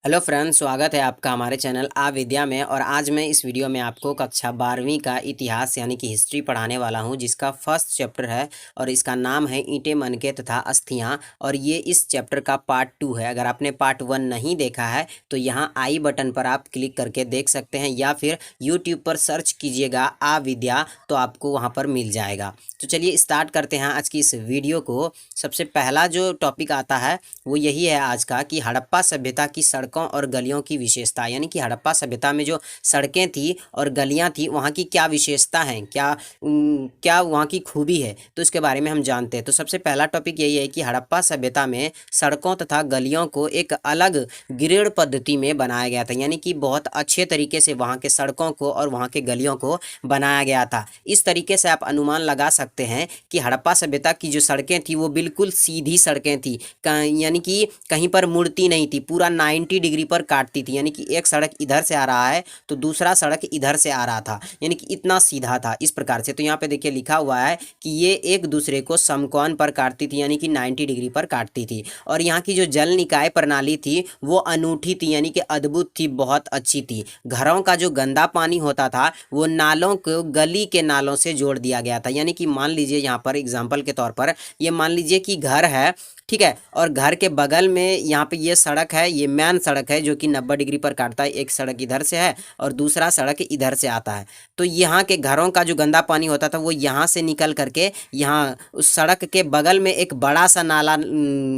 Hello friends, स्वागत है आपका हमारे चैनल आ विद्या में। और आज मैं इस वीडियो में आपको कक्षा 12वीं का इतिहास यानी कि हिस्ट्री पढ़ाने वाला हूं, जिसका फर्स्ट चैप्टर है और इसका नाम है ईंटें मनके तथा अस्थियां। और ये इस चैप्टर का पार्ट 2 है। अगर आपने पार्ट 1 नहीं देखा है तो यहाँ आई बटन पर आप क्लिक करके देख सकते हैं, या फिर यूट्यूब पर सर्च कीजिएगा आ विद्या तो आपको वहाँ पर मिल जाएगा। तो चलिए स्टार्ट करते हैं आज की इस वीडियो को। सबसे पहला जो टॉपिक आता है वो यही है आज का, कि हड़प्पा सभ्यता की सड़कों और गलियों की विशेषता। यानी कि हड़प्पा सभ्यता में जो सड़कें थी और गलियां थी, वहाँ की क्या विशेषता हैं, क्या वहाँ की खूबी है, तो इसके बारे में हम जानते हैं। तो सबसे पहला टॉपिक यही है कि हड़प्पा सभ्यता में सड़कों तथा गलियों को एक अलग ग्रेड पद्धति में बनाया गया था। यानी कि बहुत अच्छे तरीके से वहाँ के सड़कों को और वहाँ के गलियों को बनाया गया था। इस तरीके से आप अनुमान लगा सकते हैं कि हड़प्पा सभ्यता की जो सड़कें थी वो बिल्कुल सीधी सड़कें थी, यानी कि कहीं पर मुड़ती नहीं थी, पूरा 90 डिग्री पर काटती थी। यानी कि एक सड़क इधर से आ रहा है तो दूसरा सड़क इधर से आ रहा था, यानी कि इतना सीधा था इस प्रकार से। तो यहाँ पे देखिए लिखा हुआ है कि ये एक दूसरे को समकोण पर काटती थी, यानी कि 90 डिग्री पर काटती थी। और यहाँ की जो जल निकाय प्रणाली थी वो अनूठी थी, यानी कि अद्भुत थी, बहुत अच्छी थी। घरों का जो गंदा पानी होता था वो नालों को गली के नालों से जोड़ दिया गया था। यानी कि मान लीजिए यहाँ पर एग्जाम्पल के तौर पर, ये मान लीजिए कि घर है, ठीक है, और घर के बगल में यहाँ पे ये सड़क है, ये मेन सड़क है जो कि 90 डिग्री पर काटता है। एक सड़क इधर से है और दूसरा सड़क इधर से आता है। तो यहाँ के घरों का जो गंदा पानी होता था वो यहाँ से निकल करके यहाँ उस सड़क के बगल में एक बड़ा सा नाला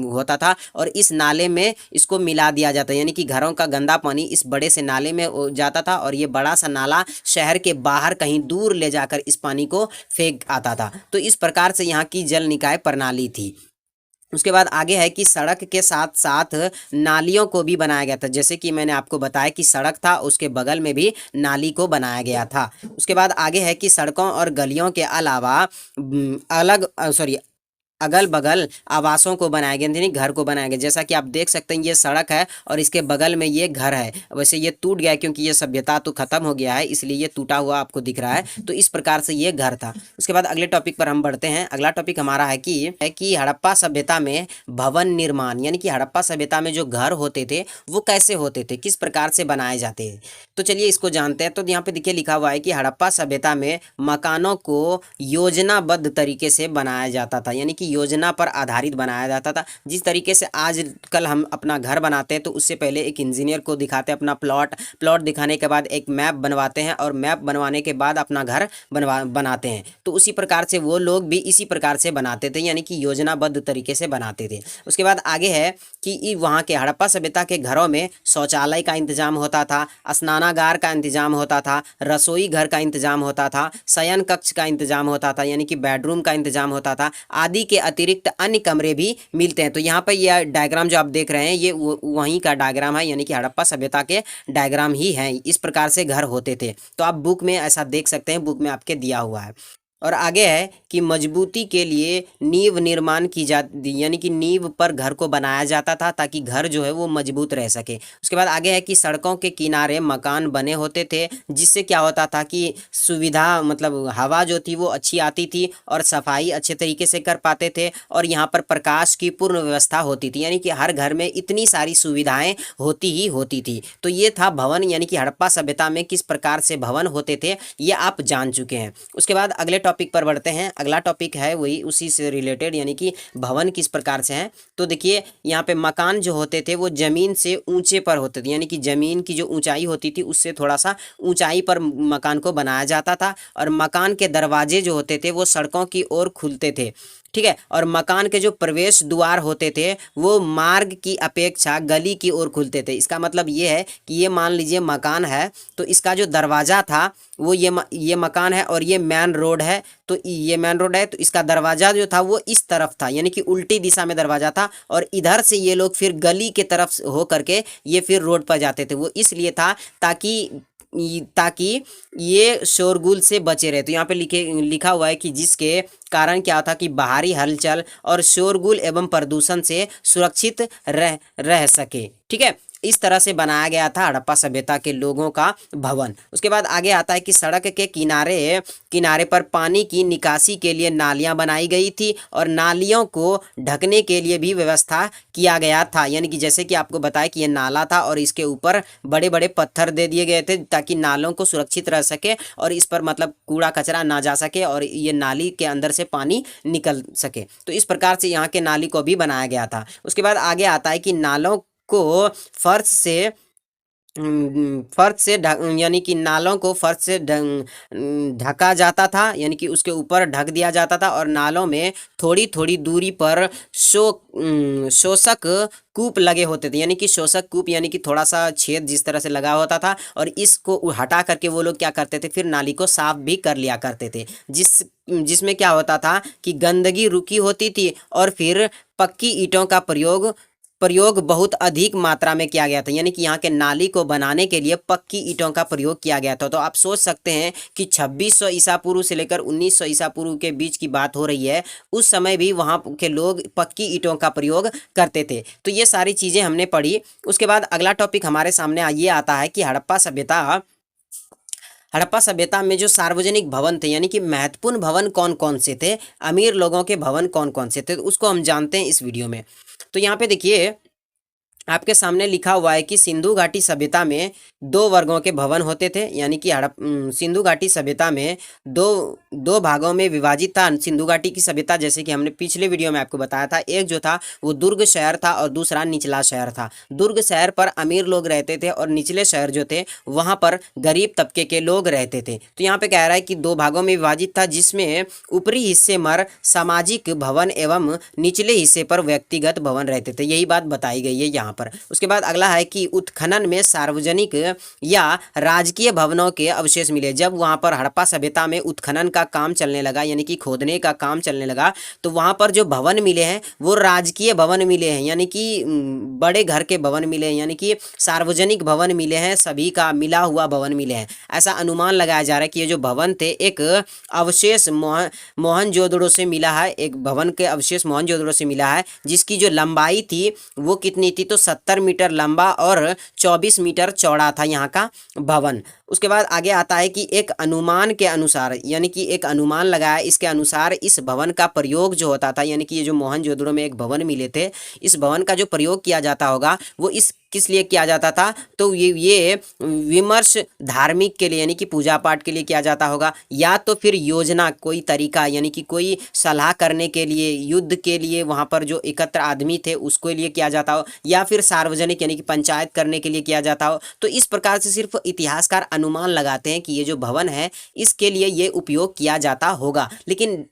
होता था, और इस नाले में इसको मिला दिया जाता है। यानी कि घरों का गंदा पानी इस बड़े से नाले में जाता था, और ये बड़ा सा नाला शहर के बाहर कहीं दूर ले जाकर इस पानी को फेंक आता था। तो इस प्रकार से यहाँ की जल निकाय प्रणाली थी। उसके बाद आगे है कि सड़क के साथ साथ नालियों को भी बनाया गया था। जैसे कि मैंने आपको बताया कि सड़क था, उसके बगल में भी नाली को बनाया गया था। उसके बाद आगे है कि सड़कों और गलियों के अलावा अगल बगल आवासों को बनाया गया, यानी घर को बनाया गया। जैसा कि आप देख सकते हैं ये सड़क है और इसके बगल में ये घर है। वैसे ये टूट गया क्योंकि ये सभ्यता तो खत्म हो गया है, इसलिए ये टूटा हुआ आपको दिख रहा है। तो इस प्रकार से ये घर था। उसके बाद अगले टॉपिक पर हम बढ़ते हैं। अगला टॉपिक हमारा है कि हड़प्पा सभ्यता में भवन निर्माण, यानी कि हड़प्पा सभ्यता में जो घर होते थे वो कैसे होते थे, किस प्रकार से बनाए जाते हैं। तो चलिए इसको जानते हैं। तो यहाँ पे देखिए लिखा हुआ है कि हड़प्पा सभ्यता में मकानों को योजनाबद्ध तरीके से बनाया जाता था, यानी कि योजना पर आधारित बनाया जाता था। जिस तरीके से आजकल हम अपना घर बनाते हैं तो उससे पहले एक इंजीनियर को दिखाते हैं अपना प्लॉट दिखाने के बाद एक मैप बनवाते हैं, और मैप बनवाने के बाद अपना घर बनाते हैं। तो उसी प्रकार से वो लोग भी इसी प्रकार से बनाते थे, यानी कि योजनाबद्ध तरीके से बनाते थे। उसके बाद आगे है कि वहाँ के हड़प्पा सभ्यता के घरों में शौचालय का इंतजाम होता था, स्नानागार का इंतजाम होता था, रसोई घर का इंतजाम होता था, शयन कक्ष का इंतजाम होता था, यानी कि बेडरूम का इंतजाम होता था, आदि के अतिरिक्त अन्य कमरे भी मिलते हैं। तो यहाँ पर यह डायग्राम जो आप देख रहे हैं ये वहीं का डायग्राम है, यानी कि हड़प्पा सभ्यता के डायग्राम ही है। इस प्रकार से घर होते थे। तो आप बुक में ऐसा देख सकते हैं, बुक में आपके दिया हुआ है। और आगे है कि मजबूती के लिए नींव निर्माण की जाती, यानी कि नींव पर घर को बनाया जाता था ताकि घर जो है वो मजबूत रह सके। उसके बाद आगे है कि सड़कों के किनारे मकान बने होते थे, जिससे क्या होता था कि सुविधा मतलब हवा जो थी वो अच्छी आती थी और सफाई अच्छे तरीके से कर पाते थे, और यहाँ पर प्रकाश की पूर्ण व्यवस्था होती थी। यानी कि हर घर में इतनी सारी सुविधाएं होती ही होती थी। तो ये था भवन, यानी कि हड़प्पा सभ्यता में किस प्रकार से भवन होते थे ये आप जान चुके हैं। उसके बाद अगले टॉपिक पर बढ़ते हैं। अगला टॉपिक है वही उसी से रिलेटेड, यानी कि भवन किस प्रकार से हैं। तो देखिए यहाँ पे मकान जो होते थे वो जमीन से ऊंचे पर होते थे, यानी कि जमीन की जो ऊंचाई होती थी उससे थोड़ा सा ऊंचाई पर मकान को बनाया जाता था। और मकान के दरवाजे जो होते थे वो सड़कों की ओर खुलते थे, ठीक है। और मकान के जो प्रवेश द्वार होते थे वो मार्ग की अपेक्षा गली की ओर खुलते थे। इसका मतलब ये है कि ये मान लीजिए मकान है, तो इसका जो दरवाज़ा था वो ये मकान है और ये मेन रोड है। तो ये मेन रोड है तो इसका दरवाज़ा जो था वो इस तरफ था, यानी कि उल्टी दिशा में दरवाज़ा था, और इधर से ये लोग फिर गली के तरफ हो करके ये फिर रोड पर जाते थे। वो इसलिए था ताकि ये शोरगुल से बचे रहे। तो यहाँ पे लिखा हुआ है कि जिसके कारण क्या था कि बाहरी हलचल और शोरगुल एवं प्रदूषण से सुरक्षित रह सके, ठीक है। इस तरह से बनाया गया था हड़प्पा सभ्यता के लोगों का भवन। उसके बाद आगे आता है कि सड़क के किनारे किनारे पर पानी की निकासी के लिए नालियां बनाई गई थी और नालियों को ढकने के लिए भी व्यवस्था किया गया था। यानी कि जैसे कि आपको बताया कि ये नाला था और इसके ऊपर बड़े बड़े पत्थर दे दिए गए थे ताकि नालों को सुरक्षित रह सके और इस पर मतलब कूड़ा कचरा ना जा सके और ये नाली के अंदर से पानी निकल सके। तो इस प्रकार से यहाँ के नाली को भी बनाया गया था। उसके बाद आगे आता है कि नालों को फर्श से यानी कि नालों को फर्श से ढका जाता था, यानी कि उसके ऊपर ढक दिया जाता था और नालों में थोड़ी थोड़ी दूरी पर शोषक कूप लगे होते थे। यानी कि शोषक कूप यानी कि थोड़ा सा छेद जिस तरह से लगा होता था और इसको हटा करके वो लोग क्या करते थे, फिर नाली को साफ भी कर लिया करते थे, जिसमें क्या होता था कि गंदगी रुकी होती थी और फिर पक्की ईंटों का प्रयोग बहुत अधिक मात्रा में किया गया था। यानी कि यहाँ के नाली को बनाने के लिए पक्की ईंटों का प्रयोग किया गया था। तो आप सोच सकते हैं कि 2600 ईसा पूर्व से लेकर 1900 ईसा पूर्व के बीच की बात हो रही है, उस समय भी वहाँ के लोग पक्की ईंटों का प्रयोग करते थे। तो ये सारी चीज़ें हमने पढ़ी। उसके बाद अगला टॉपिक हमारे सामने ये आता है कि हड़प्पा सभ्यता में जो सार्वजनिक भवन थे, यानी कि महत्वपूर्ण भवन कौन कौन से थे, अमीर लोगों के भवन कौन कौन से थे, तो उसको हम जानते हैं इस वीडियो में। तो यहाँ पे देखिए आपके सामने लिखा हुआ है कि सिंधु घाटी सभ्यता में 2 वर्गों के भवन होते थे। यानी कि सिंधु घाटी सभ्यता में दो भागों में विभाजित था सिंधु घाटी की सभ्यता। जैसे कि हमने पिछले वीडियो में आपको बताया था, एक जो था वो दुर्ग शहर था और दूसरा निचला शहर था। दुर्ग शहर पर अमीर लोग रहते थे और निचले शहर जो थे वहाँ पर गरीब तबके के लोग रहते थे। तो यहाँ पे कह रहा है कि 2 भागों में विभाजित था, जिसमें ऊपरी हिस्से पर सामाजिक भवन एवं निचले हिस्से पर व्यक्तिगत भवन रहते थे। यही बात बताई गई है यहाँ पर। उसके बाद अगला है कि उत्खनन में सार्वजनिक या राजकीय भवनों के अवशेष मिले। जब वहां पर हड़प्पा सभ्यता में उत्खनन का काम चलने लगा, यानी कि खोदने का काम चलने लगा, तो वहां पर जो भवन मिले हैं वो राजकीय भवन मिले हैं, यानी कि बड़े घर के भवन मिले हैं, यानी कि सार्वजनिक भवन मिले हैं, सभी का मिला हुआ भवन मिले हैं। ऐसा अनुमान लगाया जा रहा है कि ये जो भवन थे एक अवशेष मोहनजोदड़ो से मिला है, एक भवन के अवशेष मोहनजोदड़ो से मिला है, जिसकी जो लंबाई थी वो कितनी थी, तो 70 मीटर लंबा और 24 मीटर चौड़ा था यहाँ का भवन। उसके बाद आगे आता है कि एक अनुमान के अनुसार, यानी कि एक अनुमान लगाया, इसके अनुसार इस भवन का प्रयोग जो होता था, यानी कि ये जो मोहनजोदड़ो में एक भवन मिले थे, इस भवन का जो प्रयोग किया जाता होगा वो किस लिए किया जाता था, तो ये विमर्श धार्मिक के लिए, यानी कि पूजा पाठ के लिए किया जाता होगा, या तो फिर योजना कोई तरीका, यानी कि कोई सलाह करने के लिए, युद्ध के लिए वहाँ पर जो एकत्र आदमी थे उसको लिए किया जाता हो, या फिर सार्वजनिक यानी कि पंचायत करने के लिए किया जाता हो। तो इस प्रकार से सिर्फ इतिहासकार अनुमान लगाते हैं कि ये जो भवन है इसके लिए ये उपयोग किया जाता होगा, लेकिन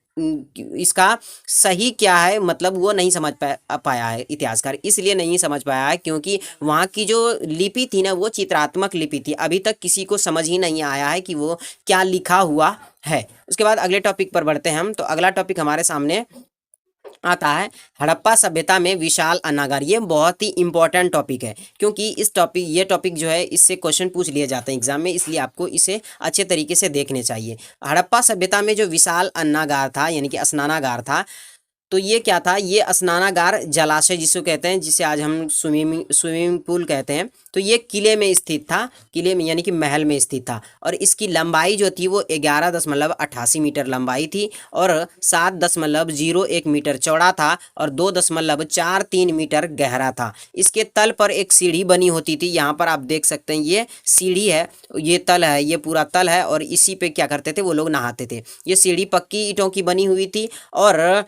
इसका सही क्या है मतलब वो नहीं समझ पाया है इतिहासकार। इसलिए नहीं समझ पाया है क्योंकि वहाँ की जो लिपि थी ना वो चित्रात्मक लिपि थी, अभी तक किसी को समझ ही नहीं आया है कि वो क्या लिखा हुआ है। उसके बाद अगले टॉपिक पर बढ़ते हैं हम। तो अगला टॉपिक हमारे सामने आता है हड़प्पा सभ्यता में विशाल अनागार। ये बहुत ही इंपॉर्टेंट टॉपिक है क्योंकि ये टॉपिक जो है इससे क्वेश्चन पूछ लिए जाते हैं एग्जाम में, इसलिए आपको इसे अच्छे तरीके से देखने चाहिए। हड़प्पा सभ्यता में जो विशाल अन्नागार था यानी कि स्नानागार था, तो ये क्या था, ये स्नानागार जलाशय जिसको कहते हैं, जिसे आज हम स्विमिंग पूल कहते हैं, तो ये किले में स्थित था, किले में यानी कि महल में स्थित था, और इसकी लंबाई जो थी वो 11.88 मीटर लंबाई थी और 7.01 मीटर चौड़ा था और 2.43 मीटर गहरा था। इसके तल पर एक सीढ़ी बनी होती थी, यहाँ पर आप देख सकते हैं ये सीढ़ी है, ये तल है, ये पूरा तल है और इसी पे क्या करते थे वो लोग नहाते थे। ये सीढ़ी पक्की ईंटों की बनी हुई थी और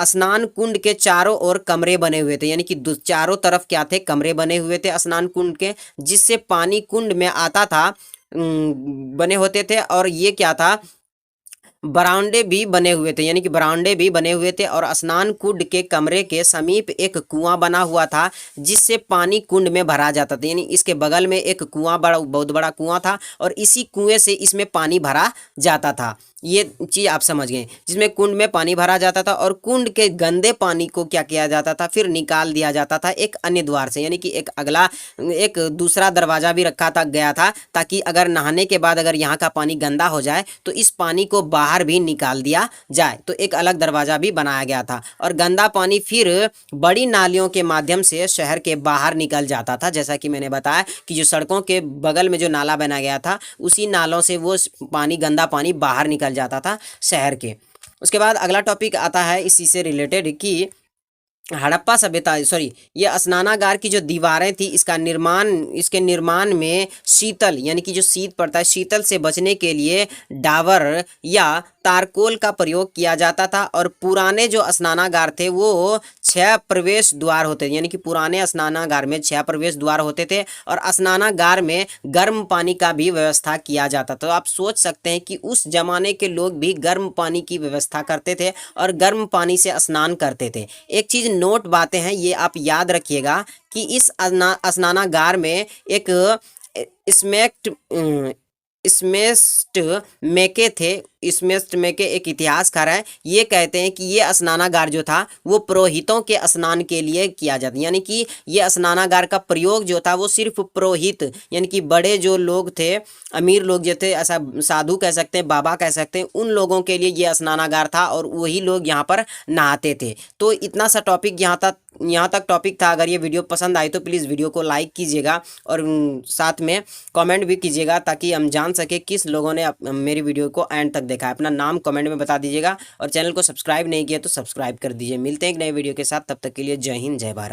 स्नान कुंड के चारों ओर कमरे बने हुए थे, यानी कि चारों तरफ क्या थे, कमरे बने हुए थे स्नान कुंड के, जिससे पानी कुंड में आता था, बने होते थे। और ये क्या था, बरामदे भी बने हुए थे, यानी कि बरामदे भी बने हुए थे और स्नान कुंड के कमरे के समीप एक कुआं बना हुआ था जिससे पानी कुंड में भरा जाता था, यानी इसके बगल में एक कुआं बहुत बड़ा कुआं था और इसी कुएं से इसमें पानी भरा जाता था। ये चीज़ आप समझ गए, जिसमें कुंड में पानी भरा जाता था और कुंड के गंदे पानी को क्या किया जाता था, फिर निकाल दिया जाता था एक अन्य द्वार से, यानी कि एक दूसरा दरवाज़ा भी रखा गया था ताकि अगर नहाने के बाद अगर यहाँ का पानी गंदा हो जाए तो इस पानी को बाहर बाहर भी निकाल दिया जाए। तो एक अलग दरवाज़ा भी बनाया गया था और गंदा पानी फिर बड़ी नालियों के माध्यम से शहर के बाहर निकल जाता था। जैसा कि मैंने बताया कि जो सड़कों के बगल में जो नाला बनाया गया था, उसी नालों से वो पानी, गंदा पानी बाहर निकल जाता था शहर के। उसके बाद अगला टॉपिक आता है इसी से रिलेटेड कि हड़प्पा सभ्यता, सॉरी, ये स्नानागार की जो दीवारें थी, इसके निर्माण में शीतल, यानी कि जो शीत पड़ता है, शीतल से बचने के लिए डाबर या तारकोल का प्रयोग किया जाता था। और पुराने जो स्नानागार थे वो 6 प्रवेश द्वार होते थे, यानी कि पुराने स्नानागार में 6 प्रवेश द्वार होते थे और स्नानागार में गर्म पानी का भी व्यवस्था किया जाता था। तो आप सोच सकते हैं कि उस जमाने के लोग भी गर्म पानी की व्यवस्था करते थे और गर्म पानी से स्नान करते थे। एक चीज़ नोट बातें हैं, ये आप याद रखिएगा कि इस स्नानागार में एक स्मेक्ट स्मेस्ट मेके थे। स्मेस्ट मेके एक इतिहासकार है, ये कहते हैं कि ये स्नानागार जो था वो पुरोहितों के स्नान के लिए किया जाता, यानी कि ये स्नानागार का प्रयोग जो था वो सिर्फ पुरोहित, यानी कि बड़े जो लोग थे, अमीर लोग जो थे, ऐसा साधु कह सकते हैं, बाबा कह सकते हैं, उन लोगों के लिए ये स्नानागार था और वही लोग यहाँ पर नहाते थे। तो इतना सा टॉपिक यहाँ तक टॉपिक था। अगर ये वीडियो पसंद आई तो प्लीज़ वीडियो को लाइक कीजिएगा और साथ में कमेंट भी कीजिएगा ताकि हम जान सके किस लोगों ने मेरी वीडियो को एंड तक देखा है। अपना नाम कमेंट में बता दीजिएगा और चैनल को सब्सक्राइब नहीं किया तो सब्सक्राइब कर दीजिए। मिलते हैं एक नए वीडियो के साथ, तब तक के लिए जय हिंद, जय भारत।